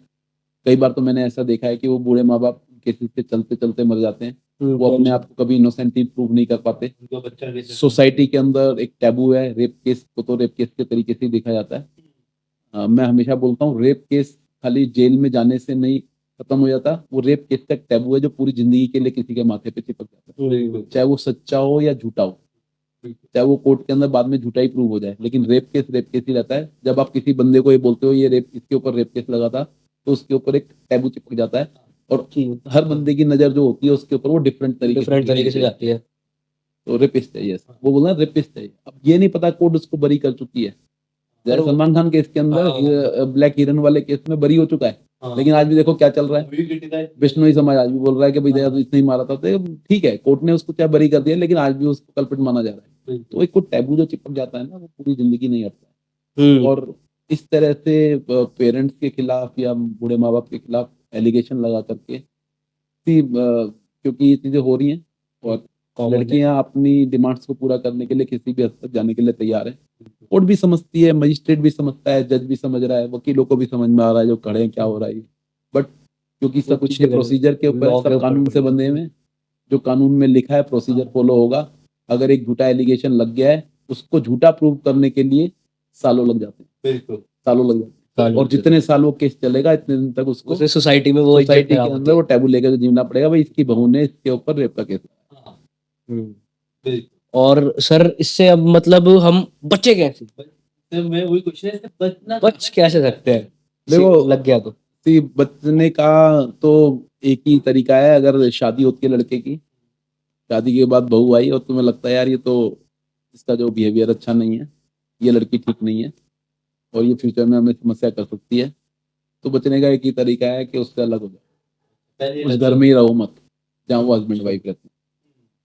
S2: कई बार तो मैंने ऐसा देखा है कि वो बूढ़े माँ बाप केसेस से चलते चलते मर जाते हैं, वो अपने आप को कभी इनोसेंट प्रूव नहीं कर पाते।
S3: उनका बच्चा कैसे
S2: सोसाइटी के अंदर एक टैबू है, रेप केस को तो रेप केस के तरीके से ही देखा जाता है। मैं हमेशा बोलता हूँ रेप केस खाली जेल में जाने से नहीं खत्म हो जाता, वो रेप केस का एक टैबू है जो पूरी जिंदगी के लिए किसी के माथे पे चिपक जाता है, चाहे वो सच्चा हो या झूठा हो, चाहे वो कोर्ट के अंदर बाद में झूठा ही प्रूव हो जाए, लेकिन रेप केस ही रहता है। जब आप किसी बंदे को ये बोलते हो ये रेप, इसके ऊपर रेप केस लगा था, तो उसके ऊपर एक टैबू चिपक जाता है और हर बंदे की नजर जो होती है उसके ऊपर वो डिफरेंट तरीके से
S1: जाती है।
S2: तो रेपिस्ट है। यस, वो बोल रहे हैं रेपिस्ट है। अब ये नहीं पता कोर्ट उसको बरी कर चुकी है। जैसे सलमान खान केस के अंदर ब्लैक हिरन वाले केस में बरी हो चुका है, लेकिन आज भी देखो क्या चल रहा है। बिश्नोई समाज आज भी बोल रहा है कि भाई दया तो इसने ही मारा था। तो ठीक है, कोर्ट ने उसको क्या बरी कर दिया, लेकिन आज भी उसको कल्प्रिट माना जा रहा है। तो एक को टैबू जो चिपक जाता है ना, वो पूरी जिंदगी नहीं हटता है। और इस तरह से पेरेंट्स के खिलाफ या बूढ़े माँ बाप के खिलाफ एलिगेशन लगा करके क्योंकि ये चीजें हो रही हैं और लड़कियां अपनी डिमांड्स को पूरा करने के लिए किसी भी हद तक जाने के लिए तैयार है। कोर्ट भी समझती है, मजिस्ट्रेट भी समझता है, जज भी समझ रहा है, वकीलों को भी समझ में आ रहा है जो खड़े हैं क्या हो रहा है। बट क्योंकि सब कुछ प्रोसीजर के ऊपर है, सब कानून से बंधे हुए हैं। जो कानून में लिखा है प्रोसीजर फॉलो होगा। अगर एक झूठा एलिगेशन लग गया है, उसको झूठा प्रूव करने के लिए सालों लग जाते हैं,
S3: बिल्कुल
S2: सालों लग जाते हैं। और जितने साल वो केस चलेगा इतने दिन तक उसको
S1: सोसाइटी में वो
S2: सोसाइटी के अंदर वो टैबू लेकर जीना पड़ेगा। भाई इसकी बहू ने इसके ऊपर रेप का केस।
S1: और सर इससे अब मतलब हम बच्चे कैसे
S3: तो मैं वही क्वेश्चन है, बचना
S1: बच कैसे सकते हैं?
S2: देखो,
S1: लग गया तो
S2: बचने का तो एक ही तरीका है। अगर शादी होती है लड़के की, शादी के बाद बहू आई और तुम्हें लगता है यार ये तो इसका जो बिहेवियर अच्छा नहीं है, ये लड़की ठीक नहीं है और ये फ्यूचर में हमें समस्या कर सकती है, तो बचने का एक ही तरीका है कि उससे अलग हो जाए। उस घर में ही रहो मत जहाँ वो हस्बैंड वाइफ रहते हैं।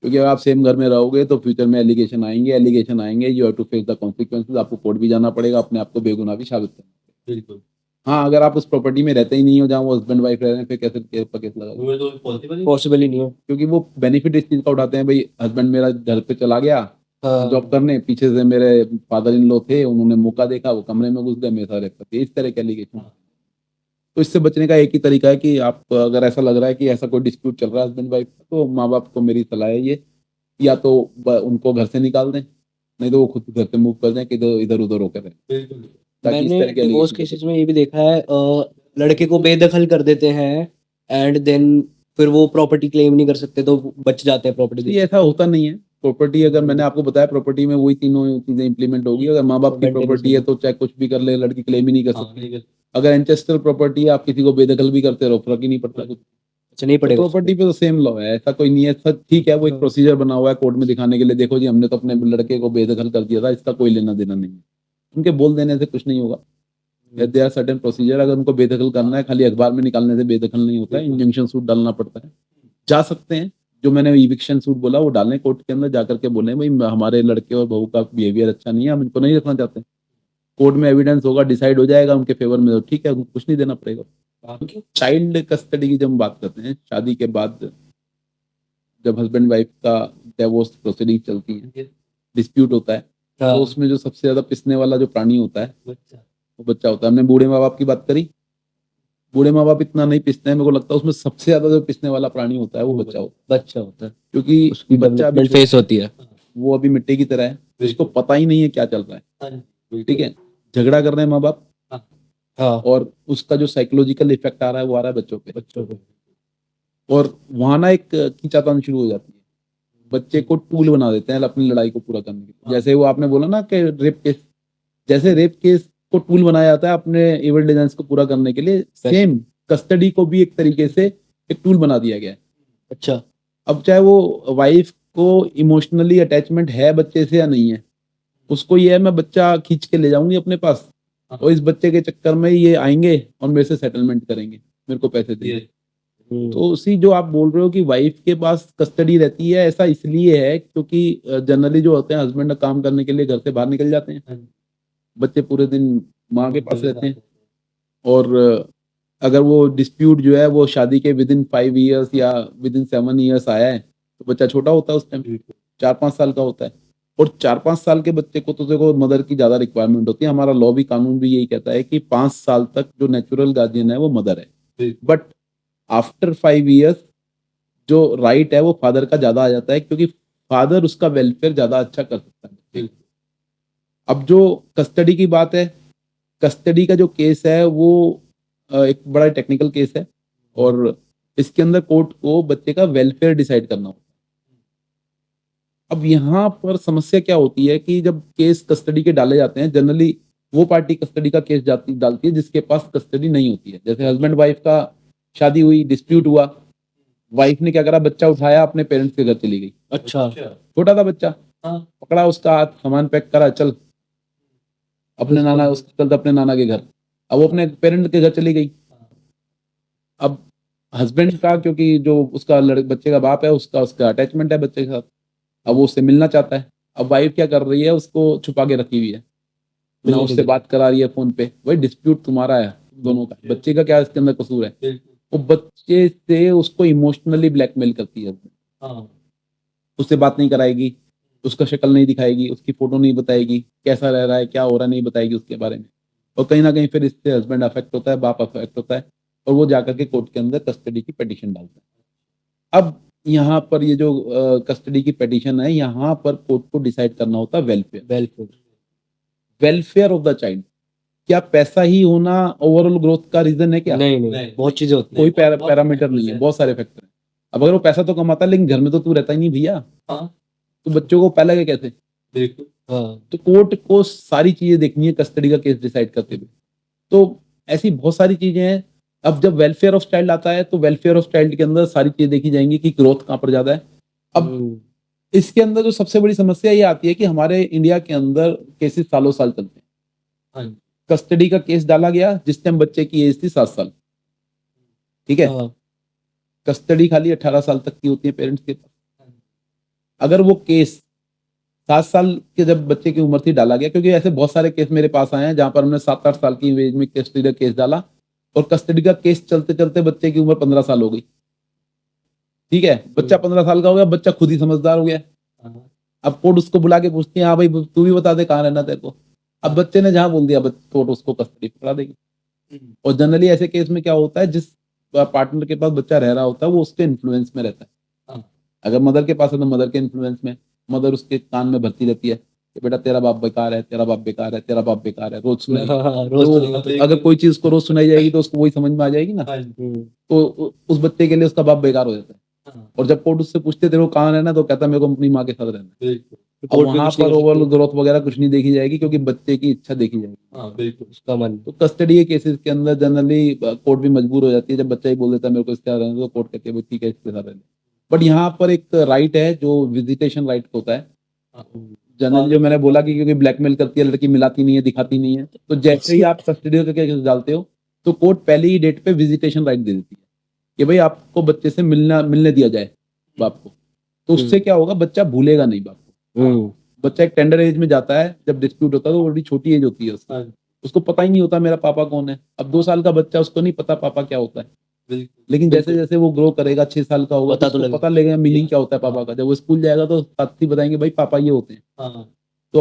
S2: क्योंकि अगर आप सेम घर में रहोगे तो फ्यूचर में एलिगेशन आएंगे, you have to face the consequences. आपको कोर्ट भी जाना पड़ेगा, अपने आप को बेगुनाह भी साबित करना पड़ेगा।
S3: बिल्कुल।
S2: हाँ, अगर आप उस प्रॉपर्टी में रहते ही नहीं हो जहाँ वो हस्बैंड वाइफ रह रहे हैं, फिर कैसे केस लगा?
S3: वो तो
S1: पॉसिबल ही नहीं है।
S2: क्योंकि वो बेनिफिट इस चीज का उठाते हैं, भाई हस्बैंड मेरा घर पे चला गया जॉब करने, पीछे से मेरे फादर इन लॉ थे, उन्होंने मौका देखा, वो कमरे में घुस गए, मेरे साथ रेप कर दिया, इस तरह के एलिगेशन। तो इससे बचने का एक ही तरीका है कि आप अगर ऐसा लग रहा है कि ऐसा कोई डिस्प्यूट चल रहा है हस्बैंड वाइफ, तो माँ बाप को मेरी सलाह है ये, या तो उनको घर से निकाल दें, नहीं तो वो खुद घर से मूव कर दें कि इधर उधर होकर रहें।
S3: बिल्कुल।
S2: ताकि इस
S1: मैंने
S2: तरह के
S1: डिवोर्स
S2: allegation-
S1: केसेस में ये भी देखा है, लड़के को बेदखल कर देते हैं एंड देन फिर वो प्रॉपर्टी क्लेम नहीं कर सकते तो बच जाते हैं प्रॉपर्टी।
S2: ये ऐसा होता नहीं है। प्रॉपर्टी अगर मैंने आपको बताया, प्रॉपर्टी में वही तीनों चीजें इंप्लीमेंट होगी। अगर माँ बाप की प्रॉपर्टी है तो चाहे कुछ भी कर ले, लड़की क्लेम ही नहीं कर सकती। अगर एंचेस्टर प्रॉपर्टी है, आप किसी को बेदखल भी करते रहो, फर्क ही नहीं पड़ता कुछ।
S1: अच्छा नहीं पड़ेगा
S2: प्रॉपर्टी पे तो सेम लॉ है, ऐसा कोई नहीं है। सब ठीक है, वो एक प्रोसीजर बना हुआ है कोर्ट में दिखाने के लिए, देखो जी हमने तो अपने लड़के को बेदखल कर दिया था, इसका कोई लेना देना नहीं है। उनके बोल देने से कुछ नहीं होगा। There are certain procedure. अगर उनको बेदखल करना है, खाली अखबार में निकालने से बेदखल नहीं होता है, इंजंक्शन सूट डालना पड़ता है। जा सकते हैं, जो मैंने इविक्शन सूट बोला वो डालें कोर्ट के अंदर, जाकर के बोले भाई हमारे लड़के और बहू का बिहेवियर अच्छा नहीं है, हम इनको नहीं रखना चाहते। कोर्ट में एविडेंस होगा, डिसाइड हो जाएगा उनके फेवर में, तो ठीक है, उनको कुछ नहीं देना पड़ेगा। चाइल्ड कस्टडी की जब हम बात करते हैं, शादी के बाद जब हस्बैंड वाइफ का डिवोर्स प्रोसीडिंग चलती है, डिस्प्यूट होता है, तो उसमें जो सबसे ज्यादा पिसने वाला जो प्राणी होता है वो बच्चा होता है। हमने बूढ़े माँ बाप की बात करी, बूढ़े माँ बाप इतना नहीं पिसते हैं, मेरे को लगता है उसमें सबसे ज्यादा जो पिसने वाला प्राणी होता है वो बच्चा होता है। क्योंकि
S1: उसकी
S2: बच्चा अभी
S1: फेस होती है,
S2: वो अभी मिट्टी की तरह है, उसको पता ही नहीं है क्या चल रहा है। ठीक है, झगड़ा कर रहे हैं माँ बाप, और उसका जो साइकोलॉजिकल इफेक्ट आ रहा है वो आ रहा है बच्चों पे। और वहां ना एक खींचातान शुरू हो जाती है, बच्चे को टूल बना देते हैं अपनी लड़ाई को पूरा करने के लिए। जैसे वो आपने बोला ना कि रेप केस, जैसे रेप केस को टूल बनाया जाता है अपने इविल डिजाइन्स को पूरा करने के लिए, सेम कस्टडी को भी एक तरीके से एक टूल बना दिया गया है।
S1: अच्छा।
S2: अब चाहे वो वाइफ को इमोशनली अटैचमेंट है बच्चे से या नहीं है, उसको ये है मैं बच्चा खींच के ले जाऊंगी अपने पास और इस बच्चे के चक्कर में ये आएंगे और मेरे से सेटलमेंट करेंगे, मेरे को पैसे देंगे। तो उसी जो आप बोल रहे हो कि वाइफ के पास कस्टडी रहती है, ऐसा इसलिए है क्योंकि जनरली जो होते हैं हस्बैंड काम करने के लिए घर से बाहर निकल जाते हैं, बच्चे पूरे दिन माँ के पास रहते हैं। और अगर वो डिस्प्यूट जो है वो शादी के विद इन 5 ईयर्स या विद इन 7 ईयर्स आया है तो बच्चा छोटा होता है उस टाइम, 4-5 साल का होता है। और 4-5 साल के बच्चे को तो देखो मदर की ज्यादा रिक्वायरमेंट होती है, हमारा लॉ भी कानून भी यही कहता है कि 5 साल तक जो नेचुरल गार्जियन है वो मदर है, बट आफ्टर 5 ईयर्स जो राइट है वो फादर का ज्यादा आ जाता है क्योंकि फादर उसका वेलफेयर ज्यादा अच्छा कर सकता है। अब जो कस्टडी की बात है, कस्टडी का जो केस है वो एक बड़ा टेक्निकल केस है और इसके अंदर कोर्ट को बच्चे का वेलफेयर डिसाइड करना होता है। अब यहाँ पर समस्या क्या होती है कि जब केस कस्टडी के डाले जाते हैं, जनरली वो पार्टी कस्टडी का केस डालती है जिसके पास कस्टडी नहीं होती है। जैसे हस्बैंड वाइफ का शादी हुई, डिस्प्यूट हुआ, वाइफ ने क्या करा, बच्चा उठाया अपने पेरेंट्स के घर चली गई।
S1: अच्छा।
S2: छोटा था बच्चा, पकड़ा उसका हाथ, सामान पैक करा, चल अपने नाना, उसका चलता अपने नाना के घर। अब वो अपने पेरेंट के घर चली गई। अब हस्बैंड का, क्योंकि जो उसका बच्चे का बाप है, उसका अटैचमेंट है बच्चे के साथ, अब वो उससे मिलना चाहता है। अब वाइफ क्या कर रही है, उसको छुपा के रखी हुई है, ना उससे बात करा रही है फोन पे। वही डिस्प्यूट तुम्हारा है दोनों का, बच्चे का क्या इसके अंदर कसूर है? वो बच्चे से उसको इमोशनली ब्लैकमेल करती है, उससे बात नहीं कराएगी, उसका शक्ल नहीं दिखाएगी, उसकी फोटो नहीं बताएगी, कैसा रह रहा है, क्या हो रहा है नहीं बताएगी उसके बारे में। और कहीं ना कहीं फिर इससे हस्बैंड अफेक्ट होता है, बाप अफेक्ट होता है और वो जाकर के कोर्ट के अंदर कस्टडी की पिटीशन डालता है। अब यहाँ पर ये जो कस्टडी की पिटीशन है, यहाँ पर कोर्ट को डिसाइड करना होता है वेलफेयर ऑफ द चाइल्ड। क्या पैसा ही होना ओवरऑल ग्रोथ का रीजन है क्या?
S1: नहीं, बहुत चीजें होती
S2: कोई पैरामीटर नहीं है, बहुत सारे फैक्टर है। अब अगर वो पैसा तो कमाता है लेकिन घर में तो तू रहता ही नहीं भैया, तो बच्चों को पालेगा कैसे? तो कोर्ट को सारी चीजें देखनी है कस्टडी का केस डिसाइड करते हुए। तो ऐसी बहुत सारी चीजें हैं। अब जब वेलफेयर ऑफ चाइल्ड आता है तो वेलफेयर ऑफ चाइल्ड के अंदर सारी चीजें देखी जाएंगी कि ग्रोथ कहाँ पर ज्यादा है। अब इसके अंदर जो सबसे बड़ी समस्या ये आती है कि हमारे इंडिया के अंदर केसेस सालों साल चलते हैं। कस्टडी का केस डाला गया जिस टाइम बच्चे की एज थी 7 साल, ठीक है, कस्टडी खाली 18 साल तक की होती है पेरेंट्स के पास। अगर वो केस 7 साल के जब बच्चे की उम्र थी डाला गया, क्योंकि ऐसे बहुत सारे केस मेरे पास आए हैं जहां पर हमने 7-8 साल की एज में कस्टडी का केस डाला और कस्टडी का केस चलते चलते बच्चे की उम्र 15 साल हो गई, ठीक है, बच्चा 15 साल का हो गया, बच्चा खुद ही समझदार हो गया। अब कोर्ट उसको बुला के पूछती है, हाँ भाई तू भी बता दे कहाँ रहना तेरे को। अब बच्चे ने जहां बोल दिया कोर्ट उसको कस्टडी पकड़ा देगी। और जनरली ऐसे केस में क्या होता है, जिस पार्टनर के पास बच्चा रह रहा होता है वो उसके इन्फ्लुएंस में रहता है। अगर मदर के पास है तो मदर के इन्फ्लुएंस में, मदर उसके कान में भरती रहती है कि बेटा तेरा बाप बेकार है, तेरा बाप बेकार है, तेरा बाप बेकार है, रोज सुनाई। तो अगर कोई चीज उसको रोज सुनाई जाएगी तो उसको वही समझ में आ जाएगी ना, तो उस बच्चे के लिए उसका बाप बेकार हो जाता है। और जब कोर्ट उससे पूछते तेरे को कहाँ रहना, तो कहता है मेरे को अपनी माँ के साथ रहना है। वहां पर ओवरऑल ग्रोथ वगैरह कुछ नहीं देखी जाएगी क्योंकि बच्चे की इच्छा देखी जाएगी, उसका मन। तो कस्टडी के केसेस के अंदर जनरली कोर्ट भी मजबूर हो जाती है, जब बच्चा ही बोल देता है मेरे को इसके साथ रहना, तो कोर्ट कहती है ठीक है इसके साथ रहना। बट यहाँ पर एक राइट है जो विजिटेशन राइट होता है। जनरली जो मैंने बोला कि क्योंकि ब्लैकमेल करती है लड़की, मिलाती नहीं है, दिखाती नहीं है, तो जैसे ही आप कस्टडी का केस डालते हो तो कोर्ट पहली ही डेट पे विजिटेशन राइट दे देती है कि भाई आपको बच्चे से मिलने दिया जाए बाप को। तो उससे क्या होगा, बच्चा भूलेगा नहीं बाप को। बच्चा एक टेंडर एज में जाता है, जब डिस्प्यूट होता है तो बड़ी छोटी एज होती है उसको पता ही नहीं होता मेरा पापा कौन है। अब 2 साल का बच्चा, उसको नहीं पता पापा क्या होता है, लेकिन जैसे जैसे वो ग्रो करेगा, 6 साल का होगा तो पता लगेगा मीनिंग क्या होता है पापा का। जब वो स्कूल जाएगा तो साथी बताएंगे भाई पापा ये होते हैं। तो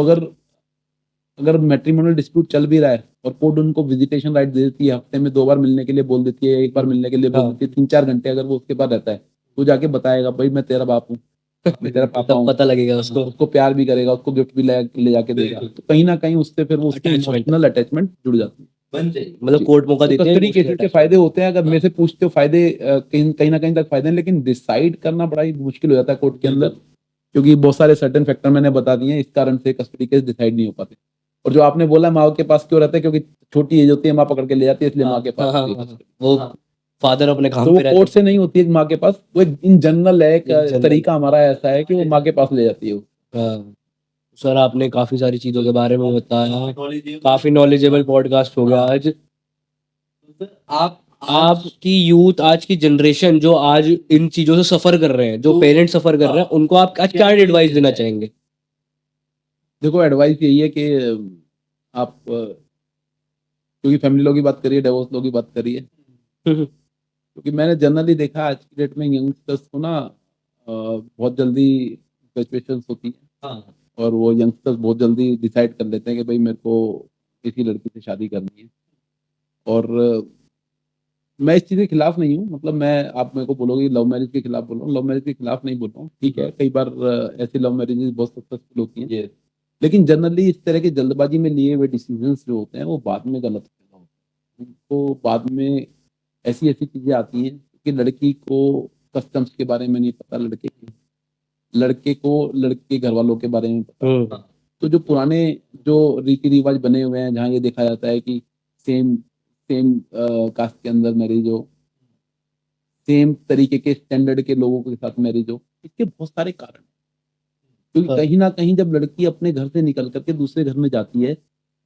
S2: अगर मैट्रिमोनियल डिस्प्यूट चल भी रहा है और कोर्ट उनको विजिटेशन राइट दे देती है, हफ्ते में 2 बार मिलने के लिए बोल देती है, 1 बार मिलने के लिए बोल देती है, 3-4 घंटे अगर वो उसके पास रहता है तो जाके बताएगा भाई मैं तेरा बाप हूँ, मैं तेरा पापा हूँ, पता लगेगा उसको प्यार भी करेगा, उसको गिफ्ट भी ले जाके देगा। तो कहीं ना कहीं उससे फिर वो उसकी इमोशनल अटैचमेंट जुड़ जाती है। मतलब कोर्ट मौका देते हैं। कस्टडी केसेस के फायदे होते हैं, अगर मेरे से पूछते हो फायदे कहीं ना कहीं तक फायदे हैं, लेकिन डिसाइड करना बड़ा ही मुश्किल हो जाता है कोर्ट के अंदर, क्योंकि बहुत सारे सर्टेन फैक्टर मैंने बता दिए हैं, इस कारण से कस्टडी केस डिसाइड नहीं हो पाते। और जो आपने बोला माँ के पास क्यों रहता है, क्योंकि छोटी एज होती है, माँ पकड़ के ले जाती है, इसलिए माँ के पास
S1: हाँ,
S2: रहती है।
S1: हाँ, वो
S3: हाँ।
S1: फादर अपने काम
S2: तो वो
S1: पे रहते
S2: कोर्ट से नहीं होती है माँ के पास, वो इन जनरल है, एक
S1: In general।
S2: तरीका हमारा ऐसा है कि वो माँ के पास ले जाती है वो।
S1: हाँ। सर आपने काफी सारी चीजों के बारे में बताया,
S3: Knowledge-
S1: काफी नॉलेजेबल पॉडकास्ट हो गया आज।
S3: तो सर, आप
S1: आपकी यूथ, आज की जनरेशन जो आज इन चीजों से सफर कर रहे हैं, जो
S3: तो-
S1: पेरेंट्स सफर कर रहे हैं, उनको आप आज क्या एडवाइस देना चाहेंगे?
S2: देखो एडवाइस यही है कि आप क्योंकि फैमिली लॉ की बात करिए, डिवोर्स लॉ की बात करिए, क्योंकि मैंने जनरली देखा आज की डेट में यंगस्टर्स को ना बहुत जल्दी सिचुएशंस होती है,
S3: हाँ,
S2: और वो यंगस्टर्स बहुत जल्दी डिसाइड कर लेते हैं कि भाई मेरे को किसी लड़की से शादी करनी है। और मैं इस चीज़ के खिलाफ नहीं हूँ, मतलब मैं, आप मेरे को बोलोगे लव मैरिज के खिलाफ बोल रहा हूँ, लव मैरिज के खिलाफ नहीं बोल रहा हूँ, ठीक है, कई बार ऐसी लव मैरिजेस बहुत सक्सेसफुल होती हैं,
S3: ये
S2: लेकिन जनरली इस तरह के जल्दबाजी में लिए हुए डिसीजंस जो होते हैं वो बाद में गलत होते हैं। उनको बाद में ऐसी ऐसी चीज़ें आती हैं कि लड़की को कस्टम्स के बारे में नहीं पता, लड़के को लड़के के घर वालों के बारे में पता। तो जो पुराने जो रीति रिवाज बने हुए हैं, जहाँ ये देखा जाता है कि सेम सेम कास्ट के अंदर मैरिज हो, सेम तरीके के स्टैंडर्ड के लोगों के साथ मैरिज हो, इसके बहुत सारे कारण हैं। क्योंकि
S1: हाँ।
S2: कहीं ना कहीं जब लड़की अपने घर से निकल करके दूसरे घर में जाती है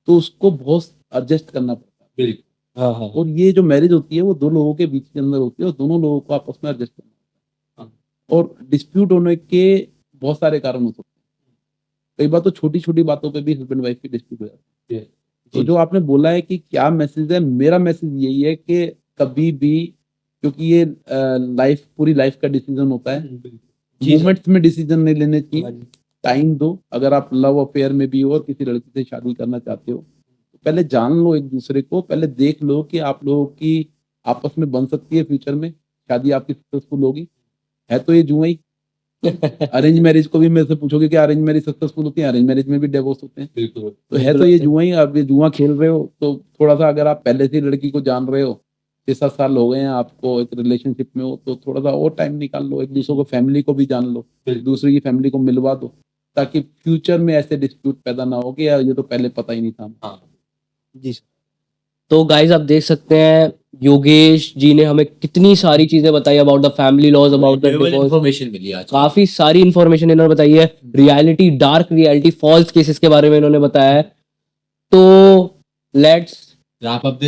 S2: तो उसको बहुत एडजस्ट करना पड़ता है।
S3: बिल्कुल।
S1: हाँ, हाँ,
S2: और ये जो मैरिज होती है वो दो लोगों के बीच के अंदर होती है, और दोनों लोगों को आपस में एडजस्ट करना पड़ता है। और डिस्प्यूट होने के बहुत सारे कारण हो सकते हैं, कई बार तो छोटी छोटी बातों पे भी हस्बैंड वाइफ की डिस्प्यूट हो जाती है। तो जो आपने बोला है कि क्या मैसेज है, मेरा मैसेज यही है कि कभी भी, क्योंकि ये लाइफ, पूरी लाइफ का डिसीजन होता है,
S1: जी सर।
S2: मोमेंट्स में डिसीजन नहीं लेने चाहिए,
S1: हाँ जी।
S2: टाइम दो। अगर आप लव अफेयर में भी हो और किसी लड़की से शादी करना चाहते हो, तो पहले जान लो एक दूसरे को, पहले देख लो कि आप लोगों की आपस में बन सकती है, फ्यूचर में शादी आपकी सक्सेसफुल होगी। है तो ये जुआ ही। अरेंज मैरिज को भी मेरे से पूछोगे कि अरेंज मैरिज सक्सेसफुल होती है, अरेंज मैरिज में भी डिवोर्स होते हैं।
S3: बिल्कुल।
S2: तो है तो ये जुआ ही। आप ये जुआ खेल रहे हो, तो थोड़ा सा अगर आप पहले से लड़की को जान रहे हो, 6-7 साल हो गए हैं आपको एक रिलेशनशिप में हो, तो थोड़ा सा और टाइम निकाल लो, एक दूसरे को फैमिली को भी जान लो, एक दूसरे की फैमिली को मिलवा दो, ताकि फ्यूचर में ऐसे डिस्प्यूट पैदा ना हो कि यार ये तो पहले पता ही नहीं था।
S3: हाँ,
S1: जी सर। तो गाइस आप देख सकते हैं योगेश जी ने हमें कितनी सारी चीजें बताई about the family laws, about the divorce.
S3: Information मिली आज।
S1: काफी सारी इंफॉर्मेशन इन्होंने बताई है, reality, dark reality, false cases के बारे में इन्होंने बताया है। तो लेट्स
S3: आप